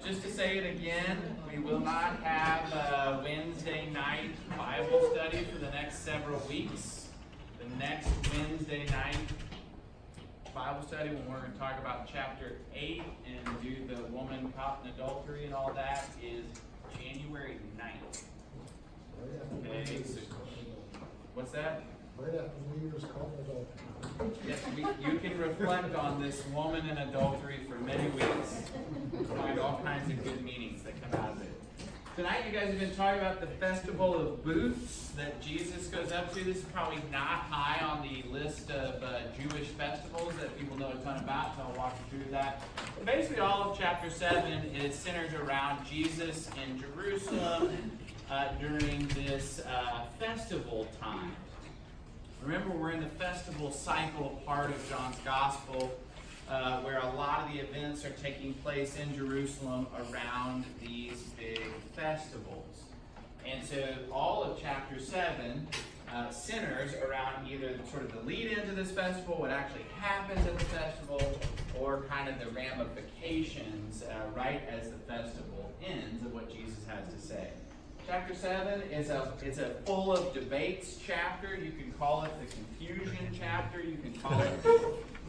Just to say it again, we will not have a Wednesday night Bible study for the next several weeks. The next Wednesday night Bible study, when we're going to talk about chapter 8 and do the woman caught in adultery and all that, is January 9th. Okay, so, what's that? Right after New Year's caught in adultery. Yes, you can reflect on this woman in adultery for many weeks. Find all kinds of good meanings that come out of it. Tonight you guys have been talking about the Festival of Booths that Jesus goes up to. This is probably not high on the list of Jewish festivals that people know a ton about, so I'll walk you through that. But basically all of chapter 7 is centered around Jesus in Jerusalem during this festival time. Remember, we're in the festival cycle part of John's Gospel, where a lot of the events are taking place in Jerusalem around these big festivals. And so all of chapter 7 centers around either sort of the lead into this festival, what actually happens at the festival, or kind of the ramifications right as the festival ends of what Jesus has to say. Chapter 7 is a full of debates chapter. You can call it the confusion chapter. You can call it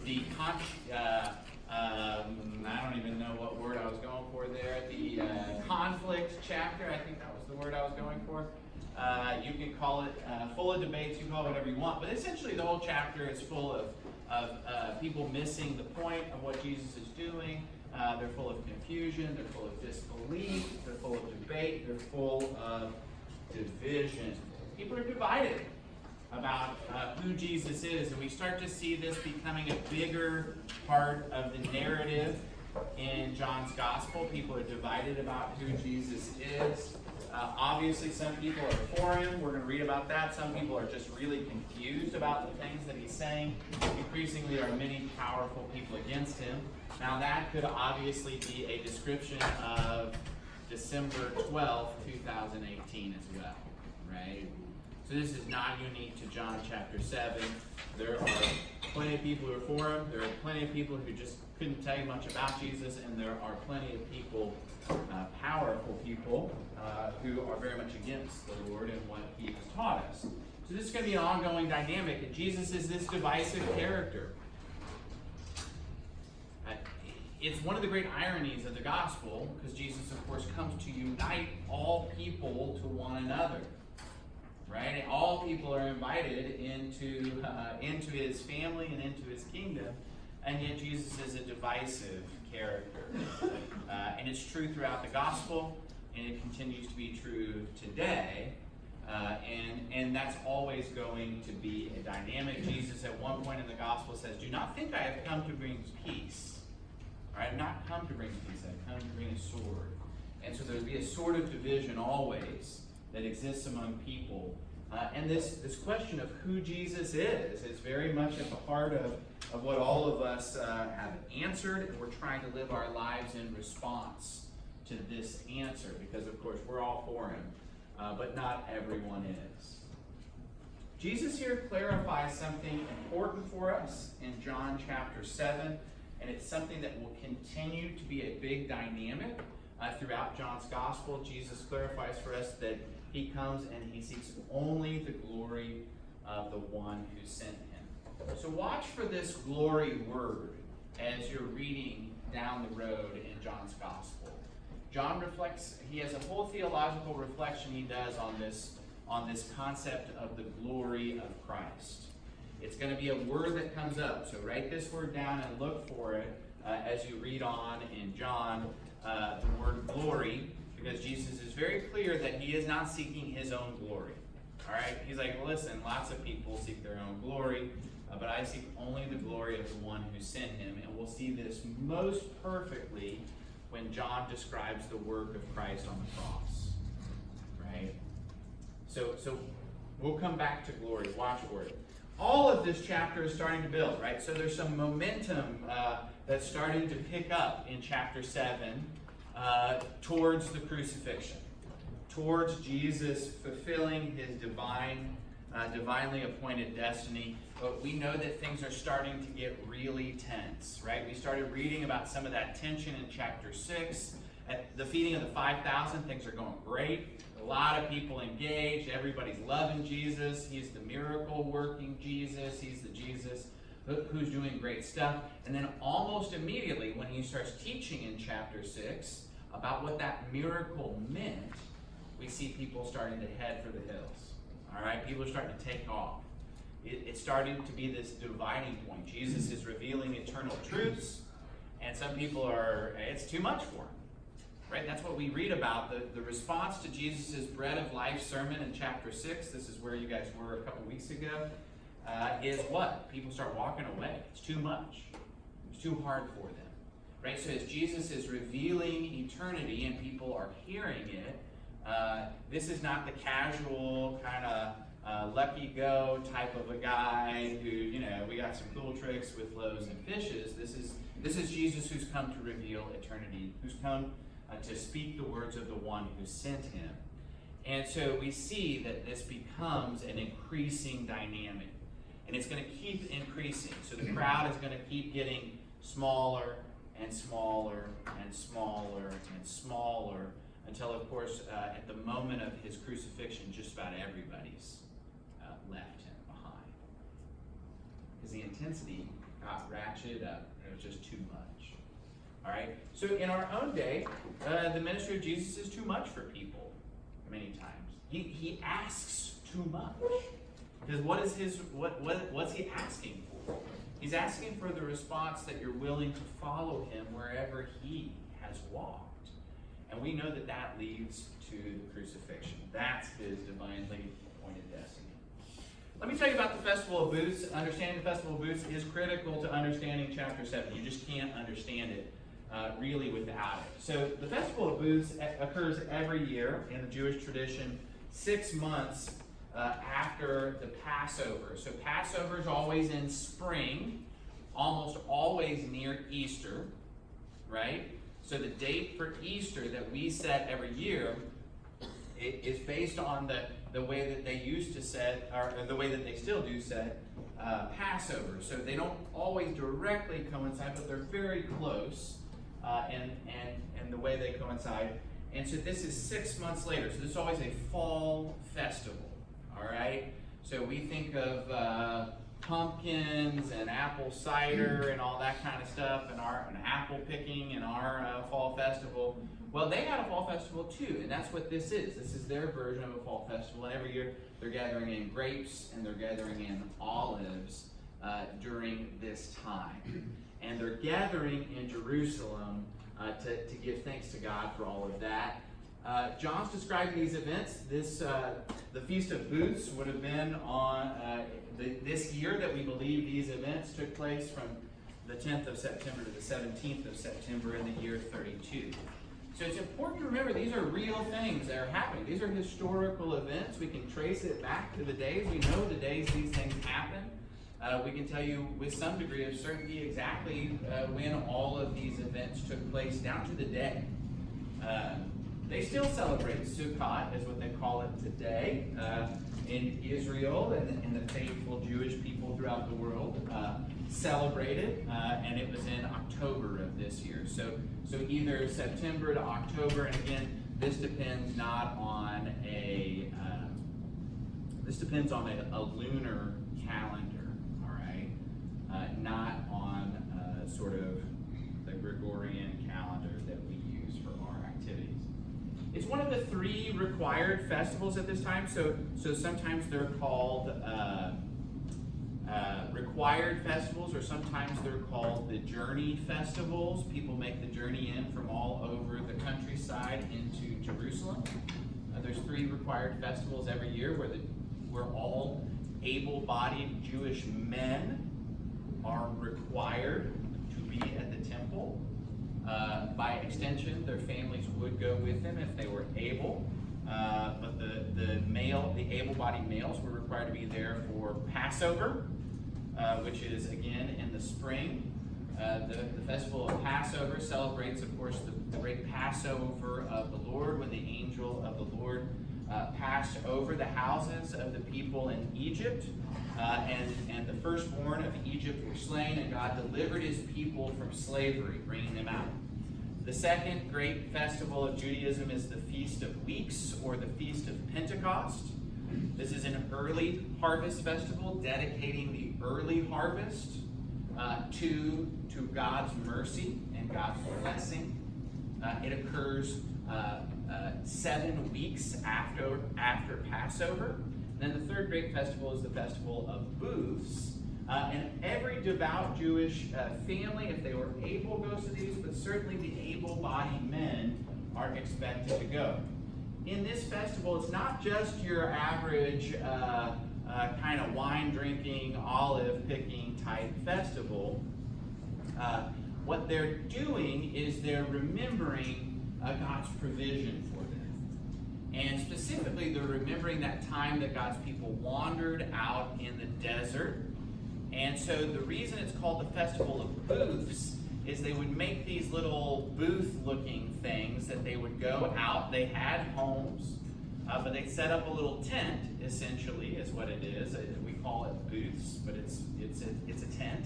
the I don't even know what word I was going for there. The conflict chapter. I think that was the word I was going for. You can call it full of debates. You can call it whatever you want. But essentially, the whole chapter is full of people missing the point of what Jesus is doing. They're full of confusion, they're full of disbelief, they're full of debate, they're full of division. People are divided about who Jesus is, and we start to see this becoming a bigger part of the narrative in John's Gospel. People are divided about who Jesus is. Obviously, some people are for him. We're going to read about that. Some people are just really confused about the things that he's saying. Increasingly, there are many powerful people against him. Now, that could obviously be a description of December 12th, 2018 as well, right? So this is not unique to John chapter 7. There are plenty of people who are for him. There are plenty of people who just couldn't tell you much about Jesus. And there are plenty of people, powerful people, who are very much against the Lord and what he has taught us. So this is going to be an ongoing dynamic. And Jesus is this divisive character. It's one of the great ironies of the gospel, because Jesus, of course, comes to unite all people to one another. Right? And all people are invited into his family and into his kingdom, and yet Jesus is a divisive character. And it's true throughout the gospel, and it continues to be true today. And that's always going to be a dynamic. Jesus at one point in the gospel says, "Do not think I have come to bring peace. I have not come to bring peace, I have come to bring a sword." And so there'll be a sort of division always that exists among people. And this question of who Jesus is very much at the heart of what all of us have answered, and we're trying to live our lives in response to this answer, because of course we're all for him, but not everyone is. Jesus here clarifies something important for us in John chapter 7, and it's something that will continue to be a big dynamic throughout John's gospel. Jesus clarifies for us that he comes and he seeks only the glory of the one who sent him. So watch for this glory word as you're reading down the road in John's gospel. John reflects, he has a whole theological reflection he does on this concept of the glory of Christ. It's going to be a word that comes up, so write this word down and look for it as you read on in John, the word glory, because Jesus is very clear that he is not seeking his own glory. All right? He's like, well, listen, lots of people seek their own glory, but I seek only the glory of the one who sent him. And we'll see this most perfectly when John describes the work of Christ on the cross. Right? So we'll come back to glory. Watch for it. All of this chapter is starting to build, right? So there's some momentum that's starting to pick up in chapter 7 towards the crucifixion, towards Jesus fulfilling his divinely appointed destiny. But we know that things are starting to get really tense, right? We started reading about some of that tension in chapter 6 At the feeding of the 5,000, things are going great. A lot of people engaged. Everybody's loving Jesus. He's the miracle-working Jesus. He's the Jesus who's doing great stuff. And then almost immediately, when he starts teaching in chapter 6 about what that miracle meant, we see people starting to head for the hills. All right? People are starting to take off. It's starting to be this dividing point. Jesus is revealing eternal truths, and some people it's too much for them. Right? That's what we read about. The response to Jesus' bread of life sermon in chapter 6, this is where you guys were a couple weeks ago, is what? People start walking away. It's too much. It's too hard for them. Right? So as Jesus is revealing eternity and people are hearing it, this is not the casual kind of lucky go type of a guy who, we got some cool tricks with loaves and fishes. This is Jesus who's come to reveal eternity, who's come to speak the words of the one who sent him. And so we see that this becomes an increasing dynamic. And it's going to keep increasing. So the crowd is going to keep getting smaller and smaller and smaller and smaller until, of course, at the moment of his crucifixion, just about everybody's left him behind. Because the intensity got ratcheted up. It was just too much. All right? So in our own day, the ministry of Jesus is too much for people many times. He asks too much. Because what's he asking for? He's asking for the response that you're willing to follow him wherever he has walked. And we know that that leads to the crucifixion. That's his divinely appointed destiny. Let me tell you about the Festival of Booths. Understanding the Festival of Booths is critical to understanding chapter 7. You just can't understand it really without it. So the Festival of Booths occurs every year in the Jewish tradition, 6 months after the Passover. So Passover is always in spring, almost always near Easter, right? So the date for Easter that we set every year is based on the way that they used to set, or the way that they still do set Passover. So they don't always directly coincide, but they're very close in the way they coincide. And so this is 6 months later. So this is always a fall festival. All right, so we think of pumpkins and apple cider and all that kind of stuff, and apple picking in our fall festival. Well, they had a fall festival too, and that's what this is. This is their version of a fall festival. And every year they're gathering in grapes and they're gathering in olives during this time, and they're gathering in Jerusalem to give thanks to God for all of that. John's describing these events. The Feast of Booths would have been on this year that we believe these events took place, from the 10th of September to the 17th of September in the year 32. So it's important to remember these are real things that are happening. These are historical events. We can trace it back to the days. We know the days these things happen. We can tell you with some degree of certainty exactly when all of these events took place, down to the day. They still celebrate Sukkot, is what they call it today, in Israel, and the faithful Jewish people throughout the world celebrate it, and it was in October of this year. So either September to October, and again, this depends not on this depends on a lunar calendar, all right, not on sort of the Gregorian calendar that we use for our activities. It's one of the 3 required festivals at this time, so sometimes they're called required festivals, or sometimes they're called the journey festivals. People make the journey in from all over the countryside into Jerusalem. There's 3 required festivals every year where all able-bodied Jewish men are required to be at the temple. By extension, their families would go with them if they were able, but the able-bodied males were required to be there for Passover, which is again in the spring. The festival of Passover celebrates, of course, the great Passover of the Lord, when the angel of the Lord passed over the houses of the people in Egypt, and the firstborn of Egypt were slain, and God delivered his people from slavery, bringing them out. The second great festival of Judaism is the Feast of Weeks, or the Feast of Pentecost. This is an early harvest festival dedicating the early harvest to God's mercy and God's blessing. It occurs 7 weeks after Passover. And then the third great festival is the Festival of Booths. And every devout Jewish family, if they were able, goes to these, but certainly the able-bodied men are expected to go. In this festival, it's not just your average kind of wine-drinking, olive-picking type festival. What they're doing is they're remembering God's provision for them. And specifically, they're remembering that time that God's people wandered out in the desert. And so the reason it's called the Festival of Booths is they would make these little booth-looking things that they would go out. They had homes, but they set up a little tent, essentially, is what it is. We call it booths, but it's a tent.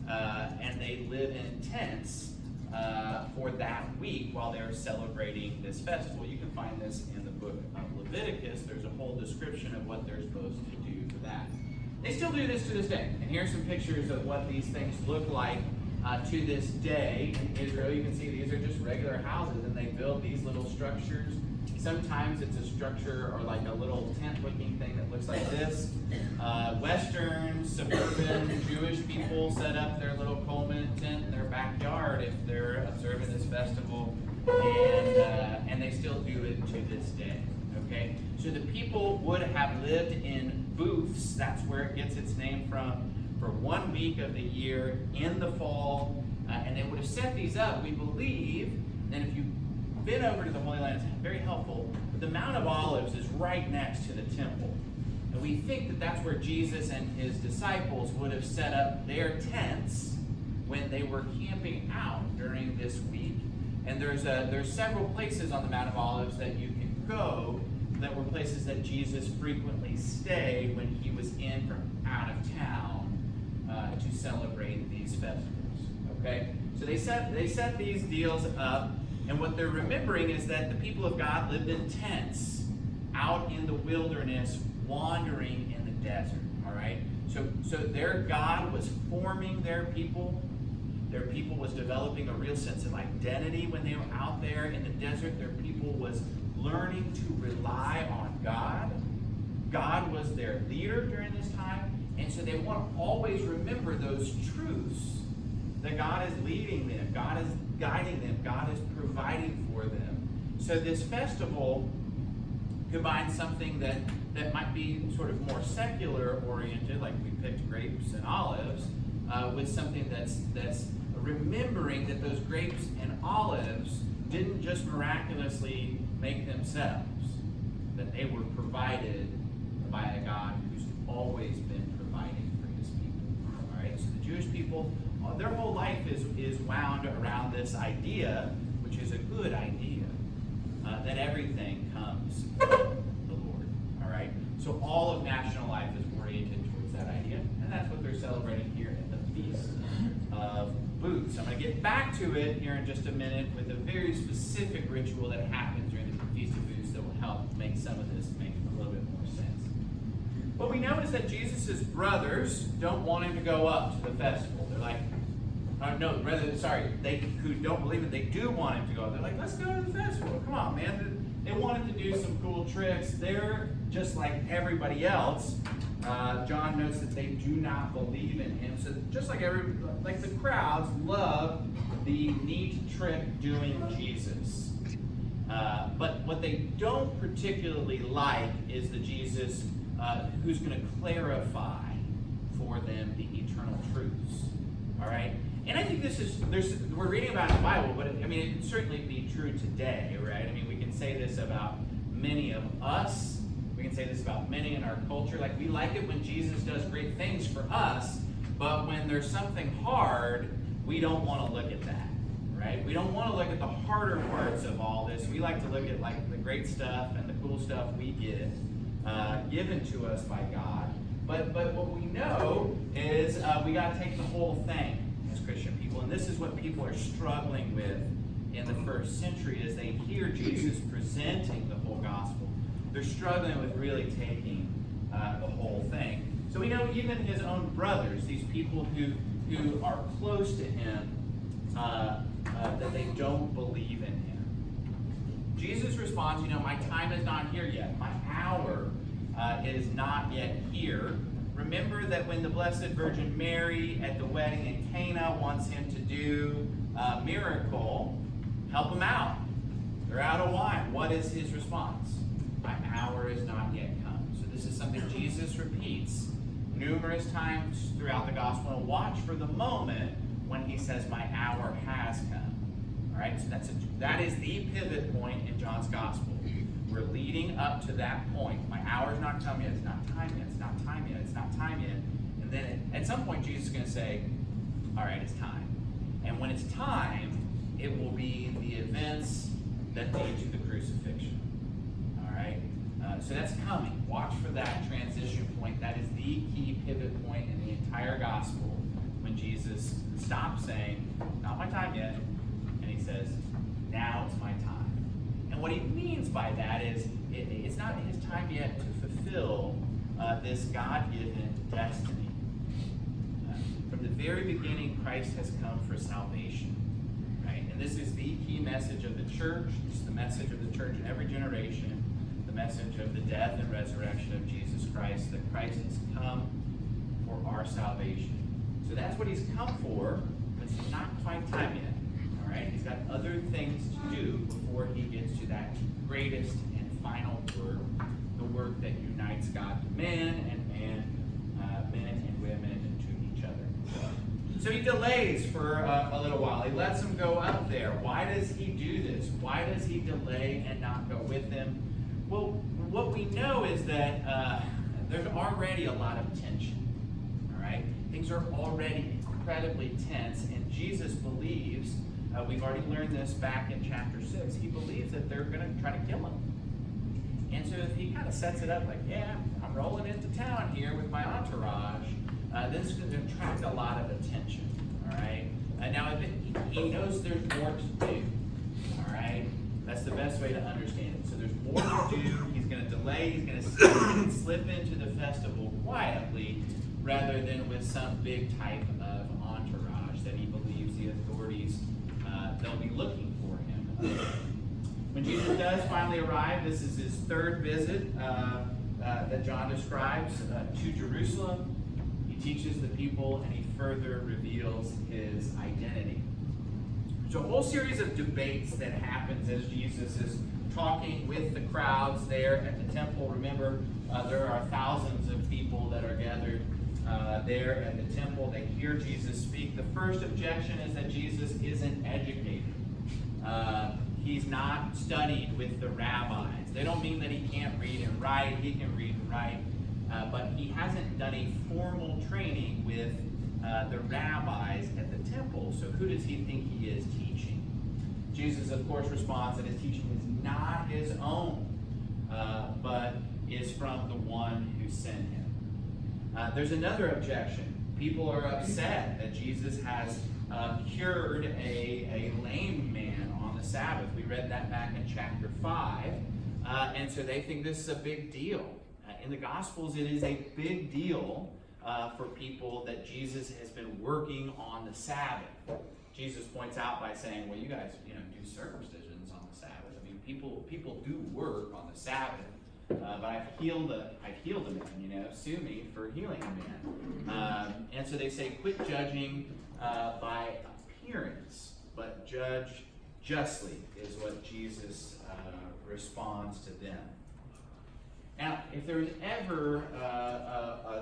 And they live in tents for that week while they're celebrating this festival. You can find this in the book of Leviticus. There's a whole description of what they're supposed to do for that. They still do this to this day. And here's some pictures of what these things look like to this day in Israel. You can see these are just regular houses, and they build these little structures. Sometimes it's a structure or like a little tent-looking thing that looks like this. Western, suburban Jewish people set up their little Coleman tent in their backyard if they're observing this festival, and they still do it to this day. Okay, so the people would have lived in booths. That's where it gets its name from. For 1 week of the year in the fall, and they would have set these up, we believe, and if you've been over to the Holy Land, it's very helpful, but the Mount of Olives is right next to the temple. And we think that that's where Jesus and his disciples would have set up their tents when they were camping out during this week. And there's several places on the Mount of Olives that you can go that were places that Jesus frequently stayed when he was in from out of town to celebrate these festivals. Okay, so they set these deals up, and what they're remembering is that the people of God lived in tents out in the wilderness, wandering in the desert. All right, so their God was forming their people. Their people was developing a real sense of identity when they were out there in the desert. Their people was learning to rely on God. God was their leader during this time. And so they want to always remember those truths, that God is leading them, God is guiding them, God is providing for them. So this festival combines something that might be sort of more secular oriented, like we picked grapes and olives, with something that's remembering that those grapes and olives didn't just miraculously make themselves, that they were provided by a God who's always been providing for his people. All right, so the Jewish people, their whole life is wound around this idea, which is a good idea, that everything comes from the Lord. All right, so all of national life is oriented towards that idea, and that's what they're celebrating here at the Feast of Booths. I'm going to get back to it here in just a minute with a very specific ritual that happens during the Feast of Booths that will help make some of this make a little bit more sense. What we know is that Jesus' brothers don't want him to go up to the festival. They're like, they who don't believe it, they do want him to go. They're like, let's go to the festival. Come on, man. They wanted to do some cool tricks. They're just like everybody else. John notes that they do not believe in him. So just like the crowds love the neat trick doing Jesus. But what they don't particularly like is the Jesus who's going to clarify for them the eternal truths. All right? And I think we're reading about it in the Bible, but it can certainly be true today, right? I mean, we can say this about many of us. We can say this about many in our culture. Like, we like it when Jesus does great things for us, but when there's something hard, we don't want to look at that, right? We don't want to look at the harder parts of all this. We like to look at like the great stuff and the cool stuff we get given to us by God. But what we know is we got to take the whole thing as Christian people, and this is what people are struggling with in first century, as they hear Jesus presenting the whole gospel, they're struggling with really taking the whole thing. So we know even his own brothers, these people who are close to him, that they don't believe in him. Jesus responds, my time is not here yet. My hour is not yet here. Remember that when the Blessed Virgin Mary at the wedding in Cana wants him to do a miracle, help him out. They're out of wine. What is his response? My hour is not yet come. So this is something Jesus repeats numerous times throughout the gospel. And watch for the moment when he says, my hour has come. All right, so that is the pivot point in John's gospel. We're leading up to that point. My hour's not come yet. It's not time yet. It's not time yet. It's not time yet. And then at some point, Jesus is going to say, all right, it's time. And when it's time, it will be the events that lead to the crucifixion. All right? So that's coming. Watch for that transition point. That is the key pivot point in the entire gospel when Jesus stops saying, not my time yet, and he says, now it's my time. And what he means by that is it's not his time yet to fulfill this God-given destiny. From the very beginning, Christ has come for salvation. Right? And this is the key message of the church. This is the message of the church in every generation. The message of the death and resurrection of Jesus Christ, that Christ has come for our salvation. So that's what he's come for, but it's not quite time yet. All right? He's got other things to do before he gets to that greatest and final work, the work that unites God to men and men and women to each other. So he delays for a little while. He lets them go up there. Why does he do this? Why does he delay and not go with them? Well, what we know is that there's already a lot of tension. All right? Things are already incredibly tense, and Jesus believes, we've already learned this back in chapter 6, he believes that they're going to try to kill him. And so if he kind of sets it up like, yeah, I'm rolling into town here with my entourage, this is going to attract a lot of attention. All right? Now, if he knows there's more to do. All right? That's the best way to understand it. So there's more to do. He's going to delay. He's going to slip into the festival quietly rather than with some big type of entourage that he believes the authorities, they'll be looking for him. When Jesus does finally arrive, this is his third visit that John describes to Jerusalem. He teaches the people and he further reveals his identity. So a whole series of debates that happens as Jesus is talking with the crowds there at the temple. Remember, there are thousands of people that are gathered there at the temple. They hear Jesus speak. The first objection is that Jesus isn't educated. He's not studied with the rabbis. They don't mean that he can't read and write. He can read and write. But he hasn't done a formal training with the rabbis at the temple. So who does he think he is teaching? Jesus, of course, responds that his teaching is not his own, but is from the one who sent him. There's another objection. People are upset that Jesus has cured a lame man on the Sabbath. We read that back in chapter 5. And so they think this is a big deal. In the Gospels, it is a big deal for people that Jesus has been working on the Sabbath. Jesus points out by saying, well, you guys, do circumcisions on the Sabbath. I mean, people do work on the Sabbath, but I've healed a man, sue me for healing a man. And so they say, quit judging by appearance, but judge justly, is what Jesus responds to them. Now, if there's ever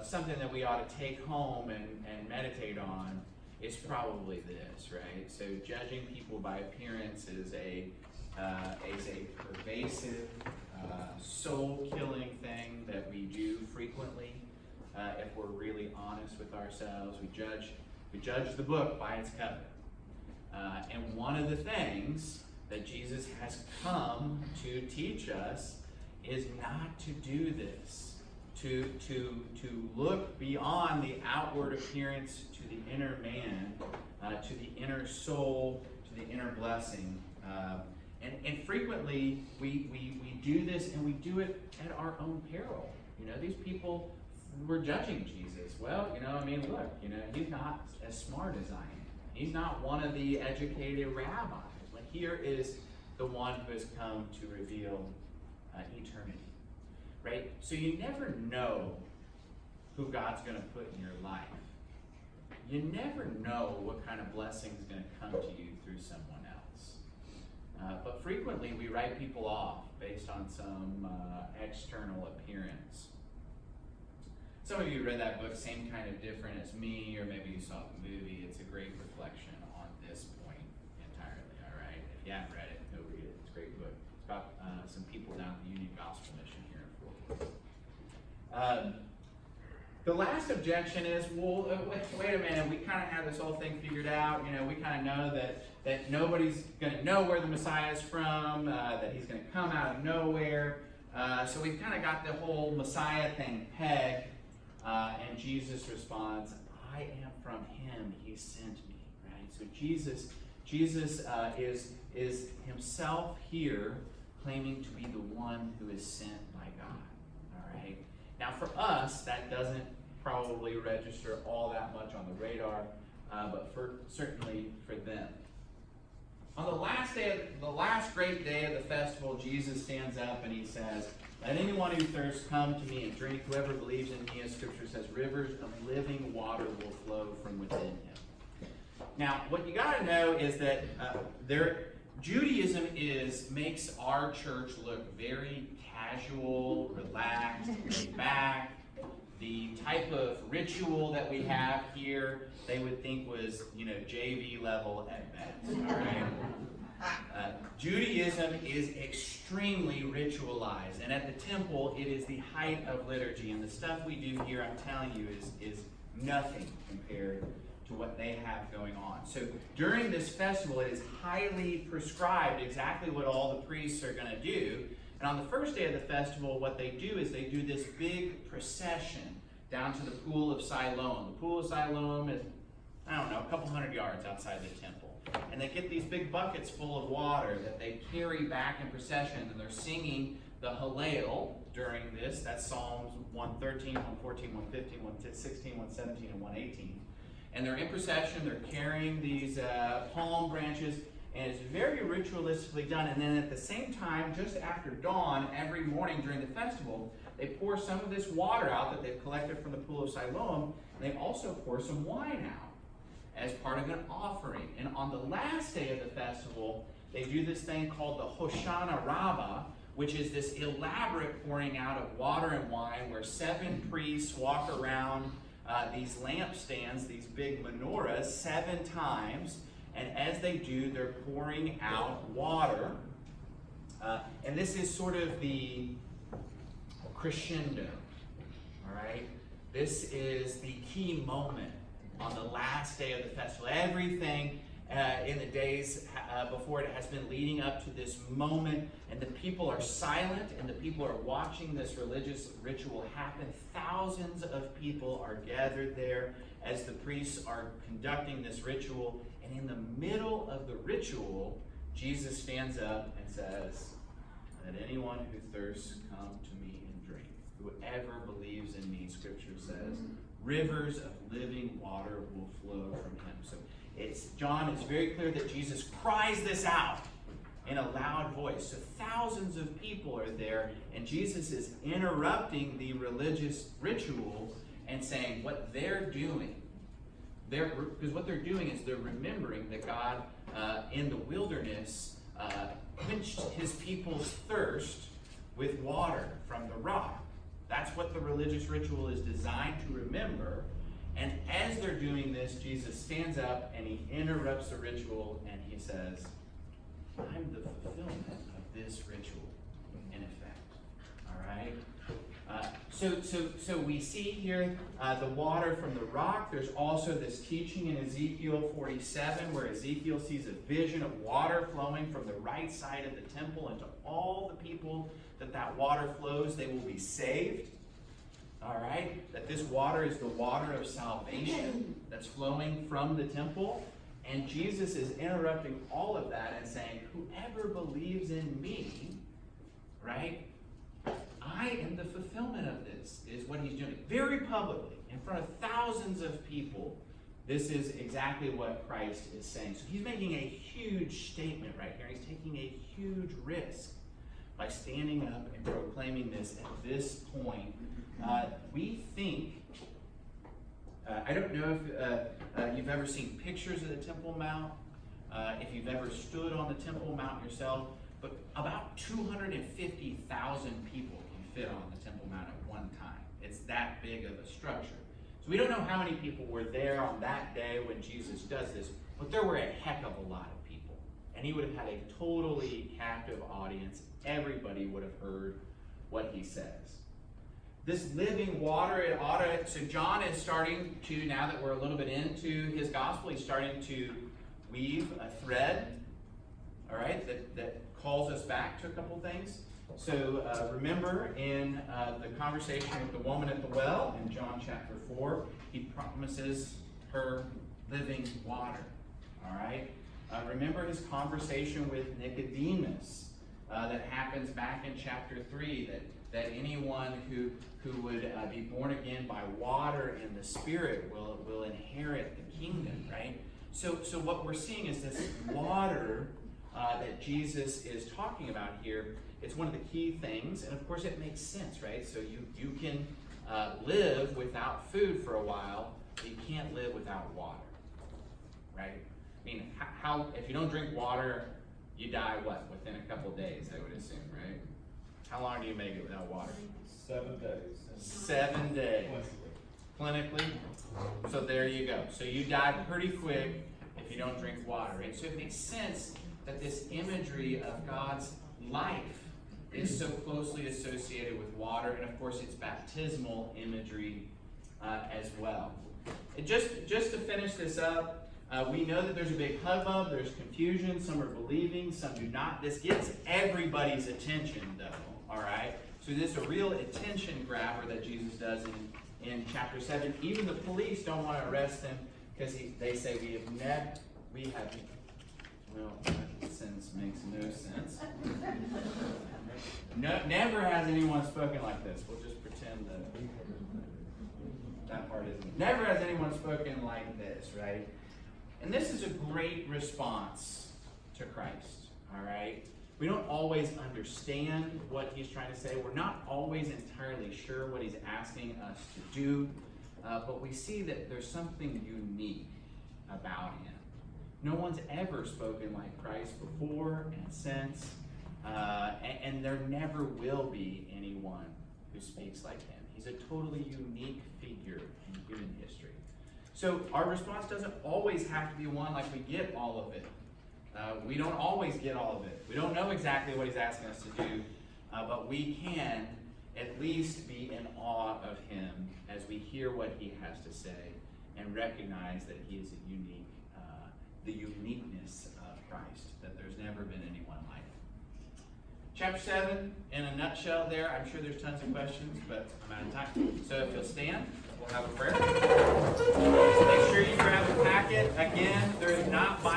something that we ought to take home and meditate on, it's probably this, right? So judging people by appearance is a pervasive, soul-killing thing that we do frequently. If we're really honest with ourselves, we judge the book by its cover. And one of the things that Jesus has come to teach us is not to do this, to look beyond the outward appearance to the inner man, to the inner soul, to the inner blessing And frequently we do this, and we do it at our own peril. These people were judging Jesus. Well, look, he's not as smart as I am. He's not one of the educated rabbis. But here is the one who has come to reveal eternity, right? So you never know who God's going to put in your life. You never know what kind of blessing is going to come to you through someone else. But frequently we write people off based on some external appearance. Some of you read that book, Same Kind of Different as Me, or maybe you saw the movie. It's a great reflection on this point entirely, all right? If you haven't read it, go read it. It's a great book. It's about some people down at the Union Gospel Mission here in Fort Worth. The last objection is, well, wait a minute, we kind of have this whole thing figured out. We kind of know that nobody's going to know where the Messiah is from, that he's going to come out of nowhere. So we've kind of got the whole Messiah thing pegged. And Jesus responds, I am from him, he sent me, right? So Jesus is himself here claiming to be the one who is sent by God, all right? Now for us, that doesn't probably register all that much on the radar, but certainly for them. On the last great day of the festival, Jesus stands up and he says, let anyone who thirsts come to me and drink. Whoever believes in me, as Scripture says, rivers of living water will flow from within him. Now, what you got to know is that Judaism makes our church look very casual, relaxed, laid back. The type of ritual that we have here, they would think was, JV level at best. All right. Judaism is extremely ritualized, and at the temple, it is the height of liturgy. And the stuff we do here, I'm telling you, is nothing compared to what they have going on. So during this festival, it is highly prescribed exactly what all the priests are going to do. And on the first day of the festival, what they do is they do this big procession down to the Pool of Siloam. The Pool of Siloam is, a couple hundred yards outside the temple. And they get these big buckets full of water that they carry back in procession, and they're singing the Hallel during this. That's Psalms 113, 114, 115, 116, 117, and 118. And they're in procession, they're carrying these palm branches, and it's very ritualistically done. And then at the same time, just after dawn, every morning during the festival, they pour some of this water out that they've collected from the Pool of Siloam, and they also pour some wine out as part of an offering. And on the last day of the festival, they do this thing called the Hoshana Rabbah, which is this elaborate pouring out of water and wine where 7 priests walk around these lampstands, these big menorahs, 7 times. And as they do, they're pouring out water. And this is sort of the crescendo, all right? This is the key moment on the last day of the festival. Everything in the days before it has been leading up to this moment, and the people are silent, and the people are watching this religious ritual happen. Thousands of people are gathered there as the priests are conducting this ritual, and in the middle of the ritual, Jesus stands up and says, let anyone who thirsts come to me and drink. Whoever believes in me, Scripture says, rivers of living water will flow from him. So John is very clear that Jesus cries this out in a loud voice. So thousands of people are there, and Jesus is interrupting the religious ritual and saying what they're doing. Because what they're doing is they're remembering that God in the wilderness quenched his people's thirst with water from the rock. That's what the religious ritual is designed to remember. And as they're doing this, Jesus stands up and he interrupts the ritual and he says, I'm the fulfillment of this ritual, in effect. All right? So we see here the water from the rock. There's also this teaching in Ezekiel 47 where Ezekiel sees a vision of water flowing from the right side of the temple, and to all the people that water flows, they will be saved. All right? That this water is the water of salvation that's flowing from the temple. And Jesus is interrupting all of that and saying, whoever whoever believes in me, right, I am the fulfillment of this, is what he's doing. Very publicly, in front of thousands of people, this is exactly what Christ is saying. So he's making a huge statement right here. He's taking a huge risk by standing up and proclaiming this at this point. We think, I don't know if you've ever seen pictures of the Temple Mount, if you've ever stood on the Temple Mount yourself, but about 250,000 people can fit on the Temple Mount at one time. It's that big of a structure. So we don't know how many people were there on that day when Jesus does this, but there were a heck of a lot of people. And he would have had a totally captive audience. Everybody would have heard what he says. This living water, so John is starting to, now that we're a little bit into his gospel, he's starting to weave a thread, all right, that calls us back to a couple things. So remember in the conversation with the woman at the well in John chapter 4, he promises her living water, all right? Remember his conversation with Nicodemus that happens back in chapter 3, that anyone who would be born again by water and the Spirit will inherit the kingdom, right? So what we're seeing is this water that Jesus is talking about here. It's one of the key things, and of course it makes sense, right? So you can live without food for a while, but you can't live without water, right? I mean, how if you don't drink water, you die what? Within a couple of days, I would assume, right? How long do you make it without water? 7 days. 7 days. Clinically. So there you go. So you die pretty quick if you don't drink water, right? So it makes sense that this imagery of God's life is so closely associated with water, and of course it's baptismal imagery as well. And just to finish this up, we know that there's a big hubbub, there's confusion, some are believing, some do not. This gets everybody's attention though, all right? So this is a real attention grabber that Jesus does in chapter 7. Even the police don't want to arrest him because they say well, that sentence makes no sense. Never has anyone spoken like this. We'll just pretend that part isn't. Never has anyone spoken like this, right? And this is a great response to Christ, all right? We don't always understand what he's trying to say. We're not always entirely sure what he's asking us to do, but we see that there's something unique about him. No one's ever spoken like Christ before and since, and there never will be anyone who speaks like him. He's a totally unique figure in human history. So our response doesn't always have to be one like we get all of it. We don't always get all of it. We don't know exactly what he's asking us to do, but we can at least be in awe of him as we hear what he has to say and recognize that he is a unique, the uniqueness of Christ, that there's never been anyone like him. Chapter 7, in a nutshell there. I'm sure there's tons of questions, but I'm out of time. So if you'll stand, we'll have a prayer. Make sure you grab a packet. Again, there is not Bible.